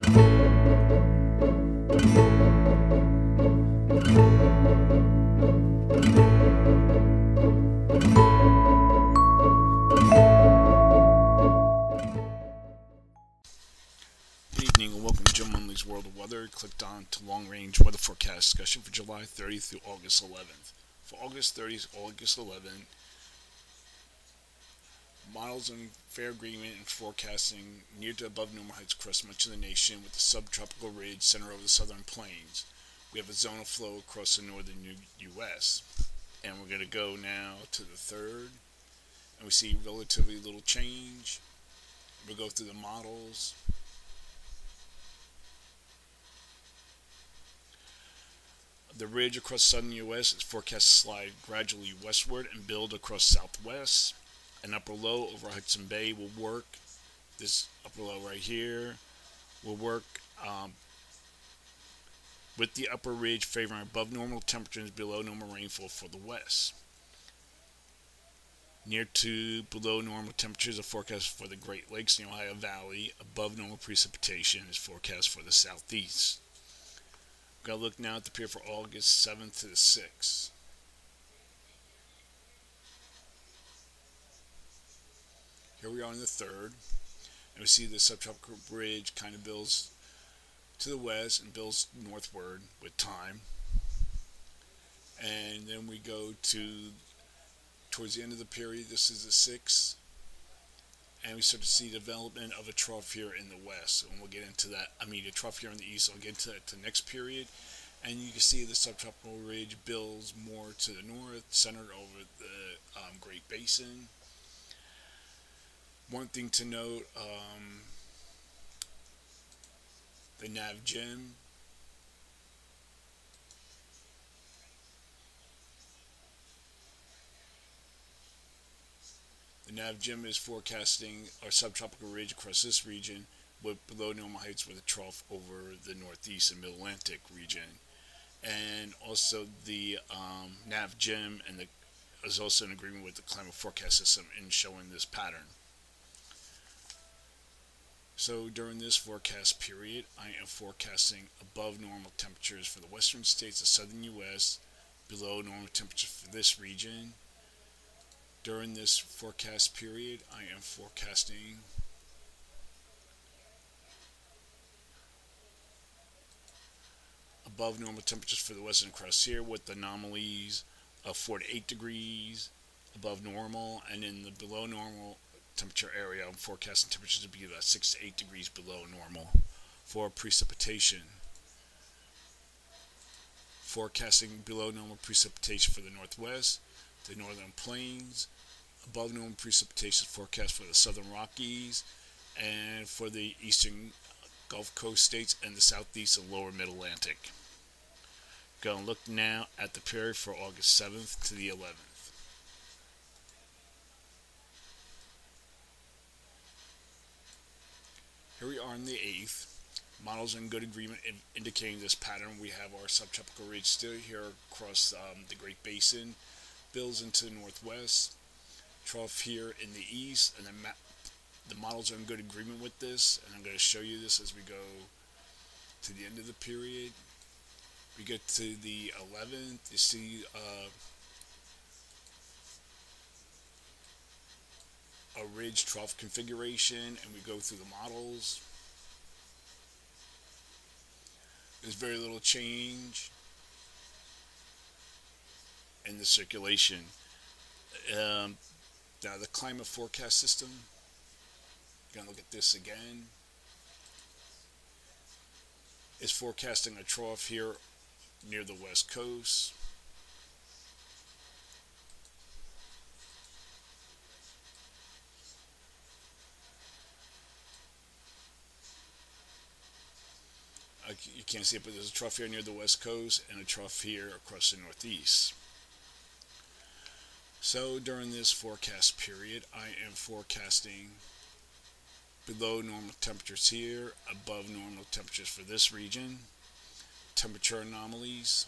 Good evening and welcome to Jim Munley's World of Weather. Clicked on to long range weather forecast discussion for July 30th through August 11th. For August 30th, August 11th, models in fair agreement and forecasting near to above normal heights across much of the nation with the subtropical ridge center over the southern plains. We have a zone of flow across the northern U.S. And we're going to go now to the 3rd, and we see relatively little change. We'll go through the models. The ridge across southern U.S. is forecast to slide gradually westward and build across southwest. An upper low over Hudson Bay will work. This upper low right here will work with the upper ridge favoring above normal temperatures, below normal rainfall for the west. Near to below normal temperatures are forecast for the Great Lakes and the Ohio Valley. Above normal precipitation is forecast for the southeast. We're going to look now at the period for August 7th to the 6th. Here we are on the 3rd, and we see the subtropical ridge kind of builds to the west and builds northward with time. And then we go to towards the end of the period. This is the 6th, and we start to see development of a trough here in the west, and we'll get into that. I mean, a trough here in the east. I'll get into that to the next period, and you can see the subtropical ridge builds more to the north, centered over the Great Basin. One thing to note, the NAVGEM. The NAVGEM is forecasting our subtropical ridge across this region with below normal heights with a trough over the northeast and mid-Atlantic region. And also the NAVGEM is also in agreement with the climate forecast system in showing this pattern. So during this forecast period, I am forecasting above normal temperatures for the western states of southern U.S., below normal temperatures for this region. During this forecast period, I am forecasting above normal temperatures for the western crust here with anomalies of 4 to 8 degrees above normal, and in the below normal temperature area, I'm forecasting temperatures to be about 6 to 8 degrees below normal for precipitation. Forecasting below normal precipitation for the northwest, the northern plains, above normal precipitation forecast for the southern Rockies, and for the eastern Gulf Coast states and the southeast and lower mid-Atlantic. Going to look now at the period for August 7th to the 11th. Here we are on the 8th. Models in good agreement indicating this pattern. We have our subtropical ridge still here across the Great Basin, builds into the northwest, trough here in the east, and then the models are in good agreement with this, and I'm going to show you this as we go to the end of the period. We get to the 11th, you see a ridge trough configuration, and we go through the models. There's very little change in the circulation. Now the climate forecast system, you're going to look at this again, is forecasting a trough here near the west coast. You can't see it, but there's a trough here near the west coast and a trough here across the northeast. So during this forecast period, I am forecasting below normal temperatures here, above normal temperatures for this region, temperature anomalies,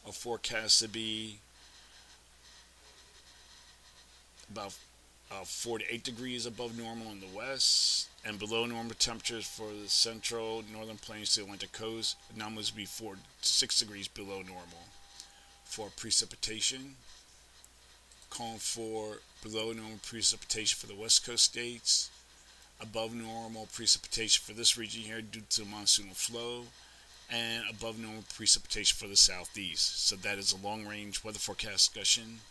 a forecast to be about 4 to 8 degrees above normal in the west, and below normal temperatures for the central northern plains to the Atlantic coast. Anomalies will be 4 to 6 degrees below normal. For precipitation, calling for below normal precipitation for the west coast states, above normal precipitation for this region here due to monsoonal flow, and above normal precipitation for the southeast. So that is a long-range weather forecast discussion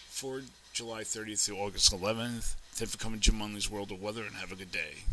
for July 30th through August 11th. Thank you for coming to Jim Munley's World of Weather, and have a good day.